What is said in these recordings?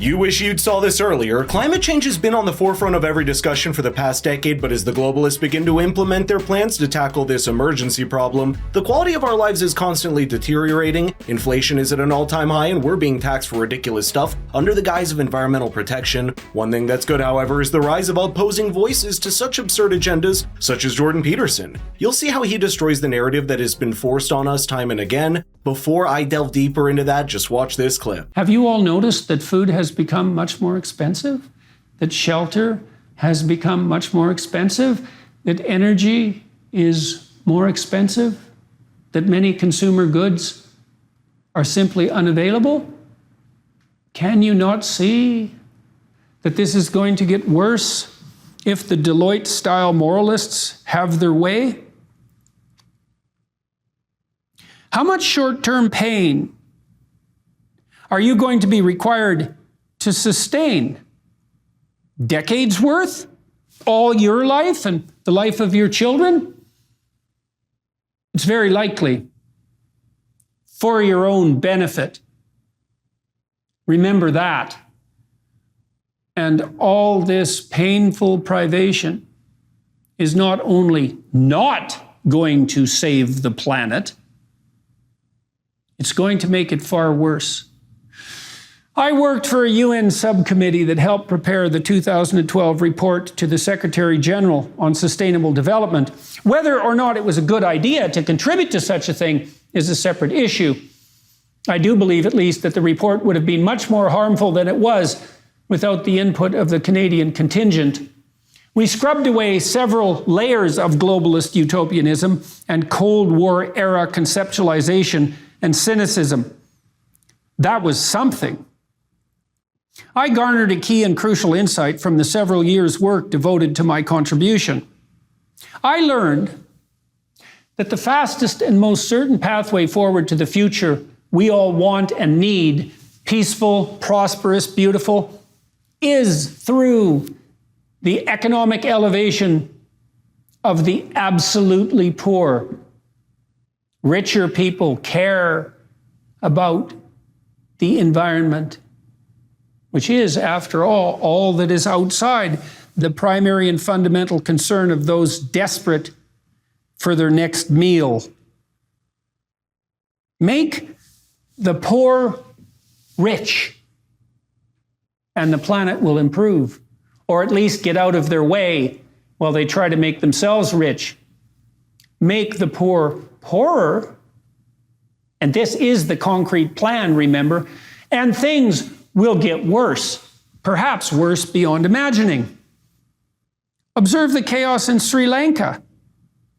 You wish you'd saw this earlier. Climate change has been on the forefront of every discussion for the past decade, but as the globalists begin to implement their plans to tackle this emergency problem, the quality of our lives is constantly deteriorating, inflation is at an all-time high, and we're being taxed for ridiculous stuff under the guise of environmental protection. One thing that's good, however, is the rise of opposing voices to such absurd agendas, such as Jordan Peterson. You'll see how he destroys the narrative that has been forced on us time and again. Before I delve deeper into that, just watch this clip. Have you all noticed that food has become much more expensive? That shelter has become much more expensive? That energy is more expensive? That many consumer goods are simply unavailable? Can you not see that this is going to get worse if the Deloitte-style moralists have their way? How much short-term pain are you going to be required to sustain? Decades worth? All your life and the life of your children? It's very likely for your own benefit. Remember that. And all this painful privation is not only not going to save the planet, it's going to make it far worse. I worked for a UN subcommittee that helped prepare the 2012 report to the Secretary General on Sustainable Development. Whether or not it was a good idea to contribute to such a thing is a separate issue. I do believe, at least, that the report would have been much more harmful than it was without the input of the Canadian contingent. We scrubbed away several layers of globalist utopianism and Cold War era conceptualization and cynicism. That was something. I garnered a key and crucial insight from the several years' work devoted to my contribution. I learned that the fastest and most certain pathway forward to the future we all want and need, peaceful, prosperous, beautiful, is through the economic elevation of the absolutely poor. Richer people care about the environment, which is, after all that is outside the primary and fundamental concern of those desperate for their next meal. Make the poor rich, and the planet will improve, or at least get out of their way while they try to make themselves rich. Make the poor poorer, and this is the concrete plan, remember, and things will get worse, perhaps worse beyond imagining. Observe the chaos in Sri Lanka,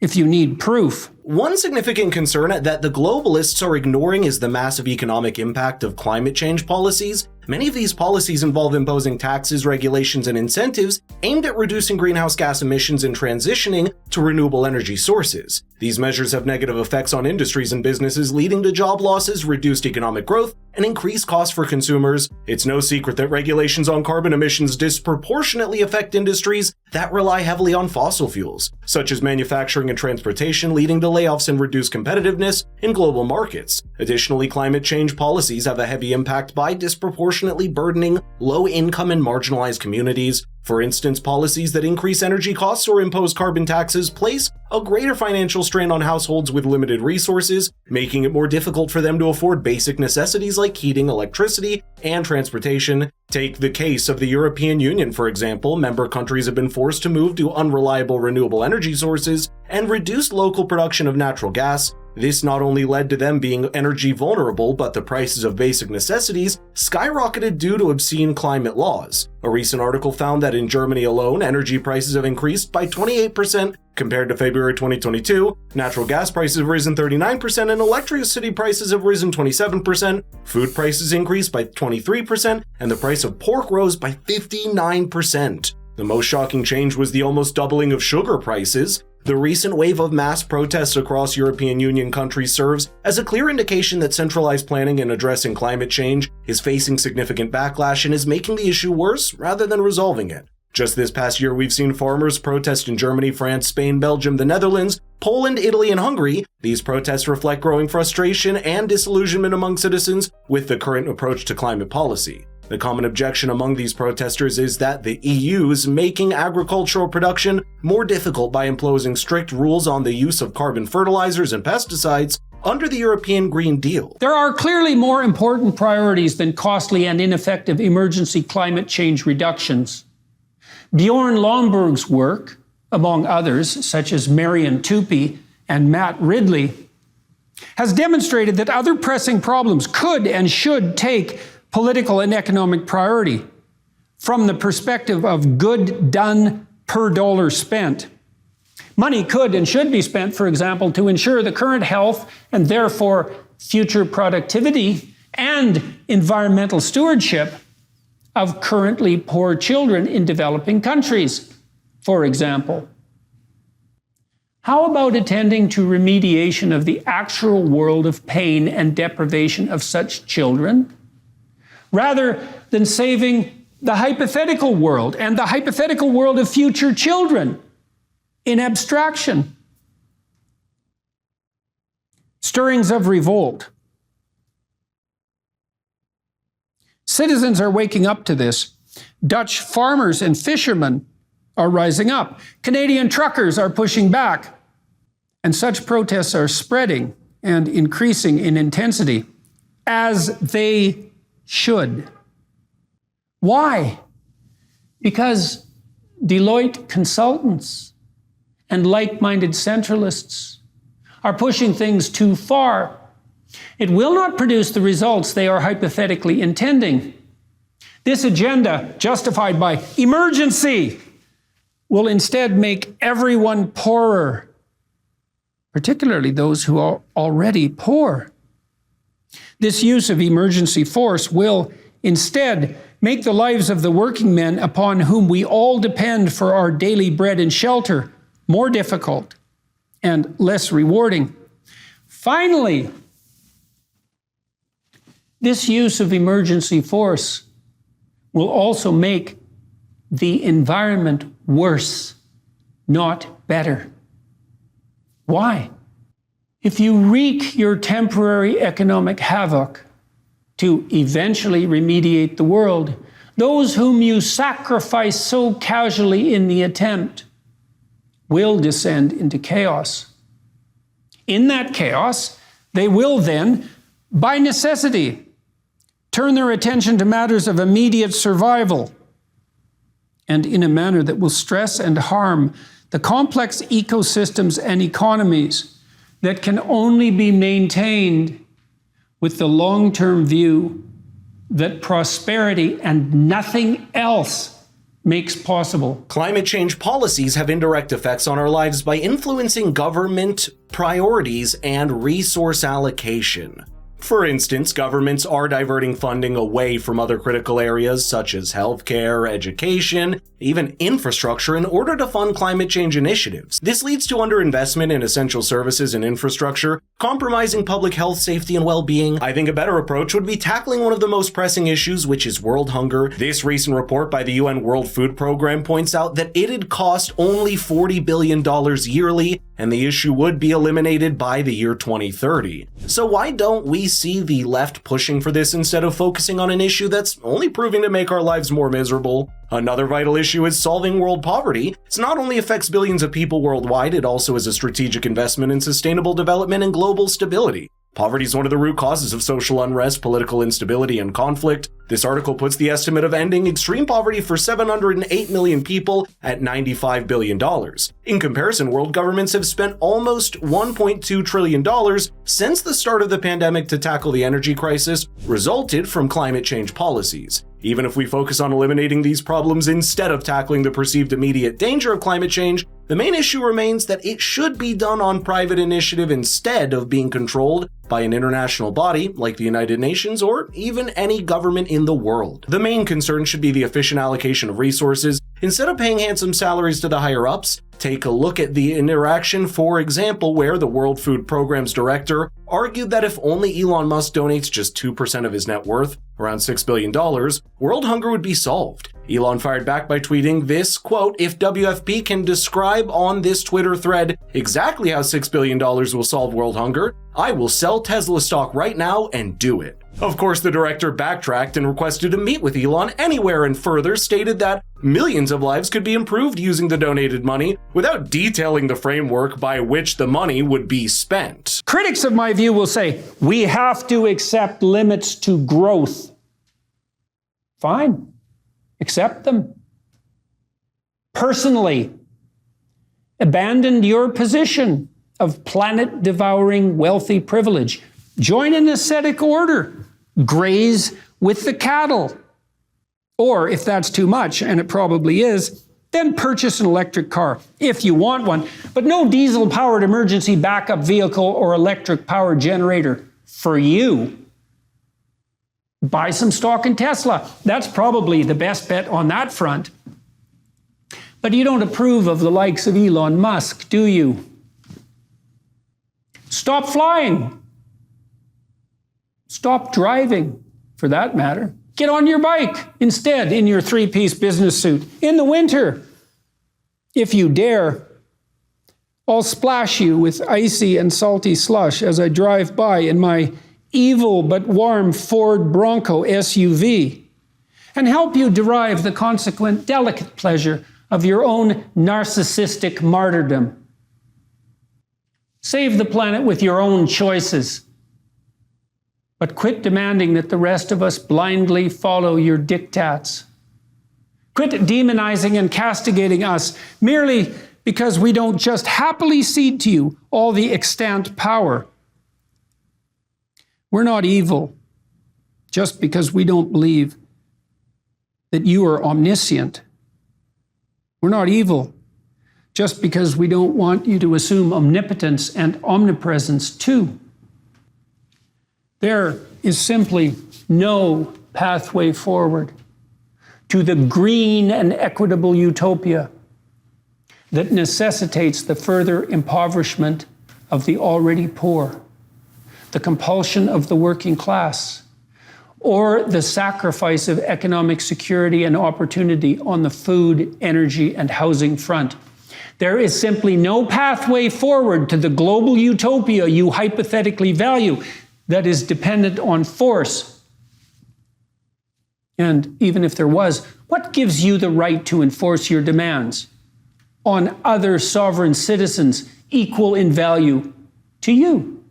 if you need proof. One significant concern that the globalists are ignoring is the massive economic impact of climate change policies. Many of these policies involve imposing taxes, regulations, and incentives aimed at reducing greenhouse gas emissions and transitioning to renewable energy sources. These measures have negative effects on industries and businesses, leading to job losses, reduced economic growth, and increased costs for consumers. It's no secret that regulations on carbon emissions disproportionately affect industries that rely heavily on fossil fuels, such as manufacturing and transportation, leading to layoffs and reduced competitiveness in global markets. Additionally, climate change policies have a heavy impact by disproportionately burdening low-income and marginalized communities. For instance, policies that increase energy costs or impose carbon taxes place a greater financial strain on households with limited resources, making it more difficult for them to afford basic necessities like heating, electricity, and transportation. Take the case of the European Union, for example. Member countries have been forced to move to unreliable renewable energy sources and reduce local production of natural gas. This not only led to them being energy vulnerable, but the prices of basic necessities skyrocketed due to obscene climate laws. A recent article found that in Germany alone, energy prices have increased by 28% compared to February 2022. Natural gas prices have risen 39%, and electricity prices have risen 27%. Food prices increased by 23%, and the price of pork rose by 59%. The most shocking change was the almost doubling of sugar prices. The recent wave of mass protests across European Union countries serves as a clear indication that centralized planning in addressing climate change is facing significant backlash and is making the issue worse rather than resolving it. Just this past year, we've seen farmers protest in Germany, France, Spain, Belgium, the Netherlands, Poland, Italy, and Hungary. These protests reflect growing frustration and disillusionment among citizens with the current approach to climate policy. The common objection among these protesters is that the EU's making agricultural production more difficult by imposing strict rules on the use of carbon fertilizers and pesticides under the European Green Deal. There are clearly more important priorities than costly and ineffective emergency climate change reductions. Bjorn Lomborg's work, among others, such as Marion Tupy and Matt Ridley, has demonstrated that other pressing problems could and should take political and economic priority from the perspective of good done per dollar spent. Money could and should be spent, for example, to ensure the current health and therefore future productivity and environmental stewardship of currently poor children in developing countries, for example. How about attending to remediation of the actual world of pain and deprivation of such children, rather than saving the hypothetical world and the hypothetical world of future children in abstraction? Stirrings of revolt. Citizens are waking up to this. Dutch farmers and fishermen are rising up. Canadian truckers are pushing back. And such protests are spreading and increasing in intensity, as they should. Why? Because Deloitte consultants and like-minded centralists are pushing things too far. It will not produce the results they are hypothetically intending. This agenda, justified by emergency, will instead make everyone poorer, particularly those who are already poor. This use of emergency force will instead make the lives of the working men upon whom we all depend for our daily bread and shelter more difficult and less rewarding. Finally, this use of emergency force will also make the environment worse, not better. Why? If you wreak your temporary economic havoc to eventually remediate the world, those whom you sacrifice so casually in the attempt will descend into chaos. In that chaos, they will then, by necessity, turn their attention to matters of immediate survival, and in a manner that will stress and harm the complex ecosystems and economies that can only be maintained with the long-term view that prosperity and nothing else makes possible. Climate change policies have indirect effects on our lives by influencing government priorities and resource allocation. For instance, governments are diverting funding away from other critical areas such as healthcare, education, even infrastructure in order to fund climate change initiatives. This leads to underinvestment in essential services and infrastructure, compromising public health, safety, and well-being. I think a better approach would be tackling one of the most pressing issues, which is world hunger. This recent report by the UN World Food Program points out that it'd cost only $40 billion yearly, and the issue would be eliminated by the year 2030. So why don't we see the left pushing for this instead of focusing on an issue that's only proving to make our lives more miserable? Another vital issue is solving world poverty. It not only affects billions of people worldwide, it also is a strategic investment in sustainable development and global stability. Poverty is one of the root causes of social unrest, political instability, and conflict. This article puts the estimate of ending extreme poverty for 708 million people at $95 billion. In comparison, world governments have spent almost $1.2 trillion since the start of the pandemic to tackle the energy crisis resulted from climate change policies. Even if we focus on eliminating these problems instead of tackling the perceived immediate danger of climate change, the main issue remains that it should be done on private initiative instead of being controlled by an international body like the United Nations or even any government in the world. The main concern should be the efficient allocation of resources. Instead of paying handsome salaries to the higher-ups, take a look at the interaction, for example, where the World Food Program's director argued that if only Elon Musk donates just 2% of his net worth, around $6 billion, world hunger would be solved. Elon fired back by tweeting this, quote, "If WFP can describe on this Twitter thread exactly how $6 billion will solve world hunger, I will sell Tesla stock right now and do it." Of course, the director backtracked and requested to meet with Elon anywhere, and further stated that millions of lives could be improved using the donated money without detailing the framework by which the money would be spent. Critics of my view will say, we have to accept limits to growth. Fine, accept them. Personally, abandon your position of planet-devouring wealthy privilege. Join an ascetic order. Graze with the cattle. Or, if that's too much, and it probably is, then purchase an electric car, if you want one. But no diesel-powered emergency backup vehicle or electric-powered generator for you. Buy some stock in Tesla. That's probably the best bet on that front. But you don't approve of the likes of Elon Musk, do you? Stop flying. Stop driving, for that matter. Get on your bike instead in your three-piece business suit. In the winter, if you dare, I'll splash you with icy and salty slush as I drive by in my evil but warm Ford Bronco SUV and help you derive the consequent delicate pleasure of your own narcissistic martyrdom. Save the planet with your own choices. But quit demanding that the rest of us blindly follow your diktats. Quit demonizing and castigating us merely because we don't just happily cede to you all the extant power. We're not evil just because we don't believe that you are omniscient. We're not evil just because we don't want you to assume omnipotence and omnipresence too. There is simply no pathway forward to the green and equitable utopia that necessitates the further impoverishment of the already poor, the compulsion of the working class, or the sacrifice of economic security and opportunity on the food, energy, and housing front. There is simply no pathway forward to the global utopia you hypothetically value that is dependent on force. And even if there was, what gives you the right to enforce your demands on other sovereign citizens equal in value to you?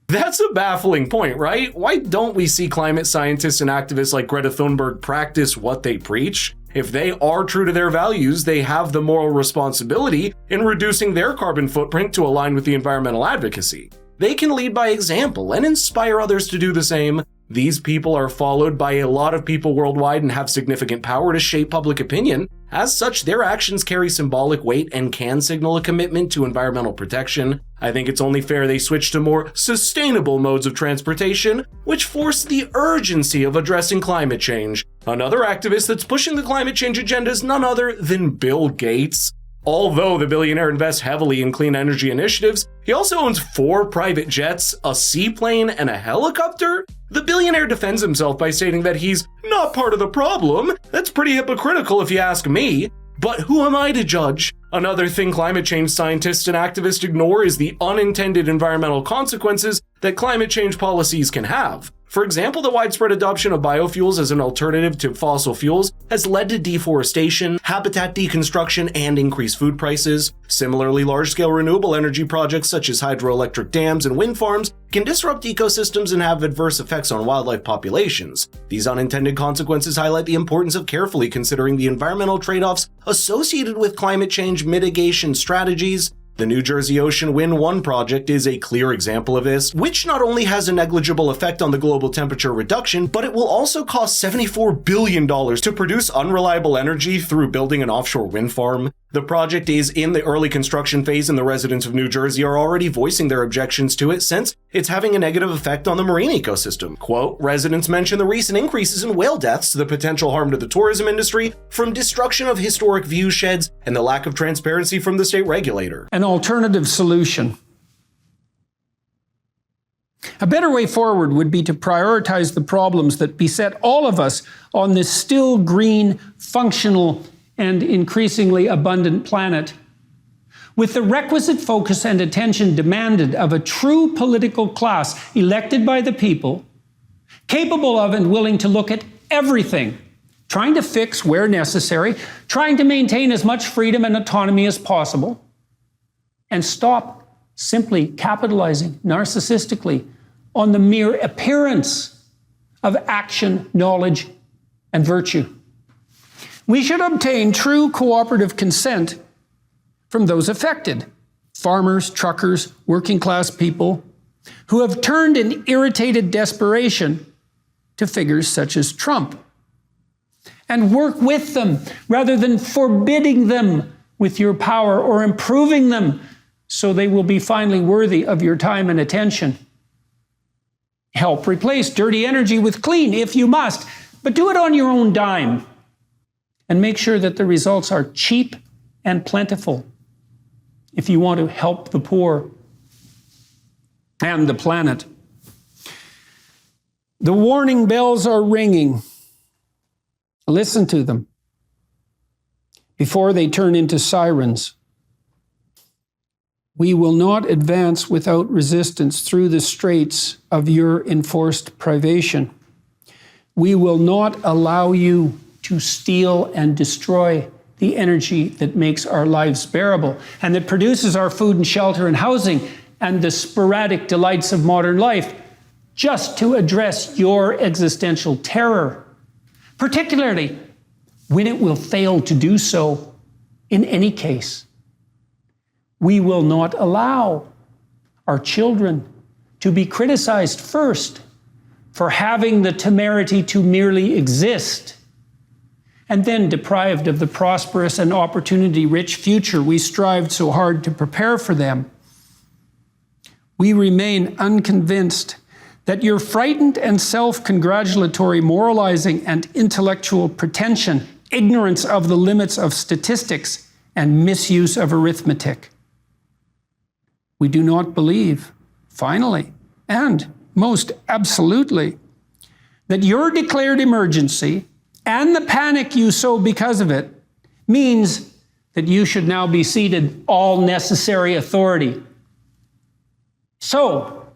That's a baffling point, right? Why don't we see climate scientists and activists like Greta Thunberg practice what they preach? If they are true to their values, they have the moral responsibility in reducing their carbon footprint to align with the environmental advocacy. They can lead by example and inspire others to do the same. These people are followed by a lot of people worldwide and have significant power to shape public opinion. As such, their actions carry symbolic weight and can signal a commitment to environmental protection. I think it's only fair they switch to more sustainable modes of transportation, which force the urgency of addressing climate change. Another activist that's pushing the climate change agenda is none other than Bill Gates. Although the billionaire invests heavily in clean energy initiatives, he also owns 4 private jets, a seaplane, and a helicopter. The billionaire defends himself by stating that he's not part of the problem. That's pretty hypocritical if you ask me. But who am I to judge? Another thing climate change scientists and activists ignore is the unintended environmental consequences that climate change policies can have. For example, the widespread adoption of biofuels as an alternative to fossil fuels has led to deforestation, habitat deconstruction, and increased food prices. Similarly, large-scale renewable energy projects such as hydroelectric dams and wind farms can disrupt ecosystems and have adverse effects on wildlife populations. These unintended consequences highlight the importance of carefully considering the environmental trade-offs associated with climate change mitigation strategies. The New Jersey Ocean Wind 1 project is a clear example of this, which not only has a negligible effect on the global temperature reduction, but it will also cost $74 billion to produce unreliable energy through building an offshore wind farm. The project is in the early construction phase, and the residents of New Jersey are already voicing their objections to it since it's having a negative effect on the marine ecosystem. Quote, residents mention the recent increases in whale deaths, the potential harm to the tourism industry from destruction of historic view sheds, and the lack of transparency from the state regulator. An alternative solution. A better way forward would be to prioritize the problems that beset all of us on this still green, functional, and increasingly abundant planet, with the requisite focus and attention demanded of a true political class elected by the people, capable of and willing to look at everything, trying to fix where necessary, trying to maintain as much freedom and autonomy as possible, and stop simply capitalizing narcissistically on the mere appearance of action, knowledge, and virtue. We should obtain true cooperative consent from those affected, farmers, truckers, working class people, who have turned in irritated desperation to figures such as Trump, and work with them rather than forbidding them with your power or improving them so they will be finally worthy of your time and attention. Help replace dirty energy with clean if you must, but do it on your own dime. And make sure that the results are cheap and plentiful if you want to help the poor and the planet. The warning bells are ringing. Listen to them before they turn into sirens. We will not advance without resistance through the straits of your enforced privation. We will not allow you to steal and destroy the energy that makes our lives bearable and that produces our food and shelter and housing and the sporadic delights of modern life just to address your existential terror, particularly when it will fail to do so in any case. We will not allow our children to be criticized first for having the temerity to merely exist, and then deprived of the prosperous and opportunity-rich future we strived so hard to prepare for them. We remain unconvinced that your frightened and self-congratulatory moralizing and intellectual pretension, ignorance of the limits of statistics, and misuse of arithmetic. We do not believe, finally, and most absolutely, that your declared emergency and the panic you sow because of it means that you should now be ceded all necessary authority. So,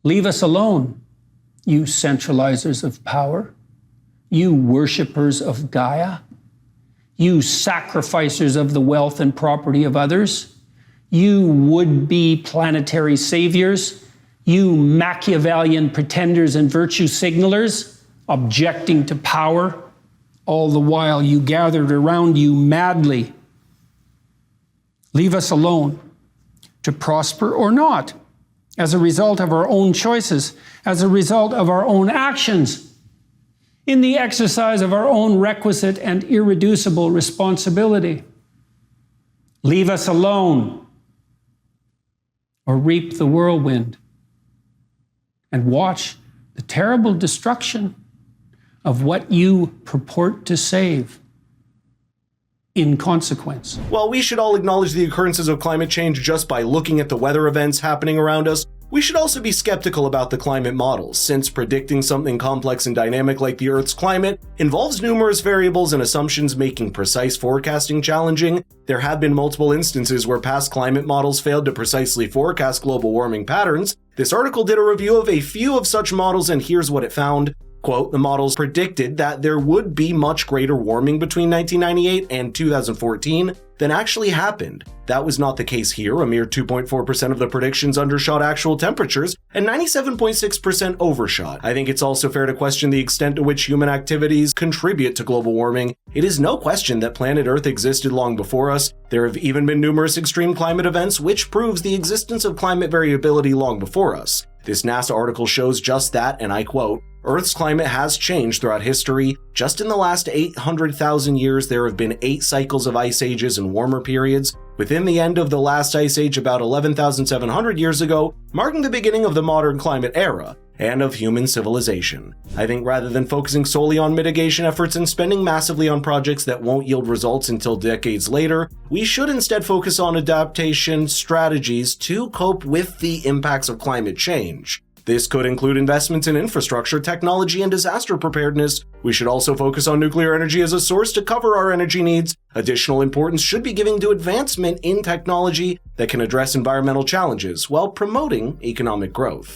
leave us alone, you centralizers of power, you worshippers of Gaia, you sacrificers of the wealth and property of others, you would-be planetary saviors, you Machiavellian pretenders and virtue signalers, objecting to power, all the while you gathered around you madly. Leave us alone, to prosper or not, as a result of our own choices, as a result of our own actions, in the exercise of our own requisite and irreducible responsibility. Leave us alone, or reap the whirlwind, and watch the terrible destruction of what you purport to save in consequence. While we should all acknowledge the occurrences of climate change just by looking at the weather events happening around us, we should also be skeptical about the climate models, since predicting something complex and dynamic like the Earth's climate involves numerous variables and assumptions, making precise forecasting challenging. There have been multiple instances where past climate models failed to precisely forecast global warming patterns. This article did a review of a few of such models, and here's what it found. Quote, the models predicted that there would be much greater warming between 1998 and 2014 than actually happened. That was not the case here. A mere 2.4% of the predictions undershot actual temperatures and 97.6% overshot. I think it's also fair to question the extent to which human activities contribute to global warming. It is no question that planet Earth existed long before us. There have even been numerous extreme climate events, which proves the existence of climate variability long before us. This NASA article shows just that, and I quote, Earth's climate has changed throughout history. Just in the last 800,000 years, there have been 8 cycles of ice ages and warmer periods. Within the end of the last ice age about 11,700 years ago, marking the beginning of the modern climate era and of human civilization. I think rather than focusing solely on mitigation efforts and spending massively on projects that won't yield results until decades later, we should instead focus on adaptation strategies to cope with the impacts of climate change. This could include investments in infrastructure, technology, and disaster preparedness. We should also focus on nuclear energy as a source to cover our energy needs. Additional importance should be given to advancement in technology that can address environmental challenges while promoting economic growth.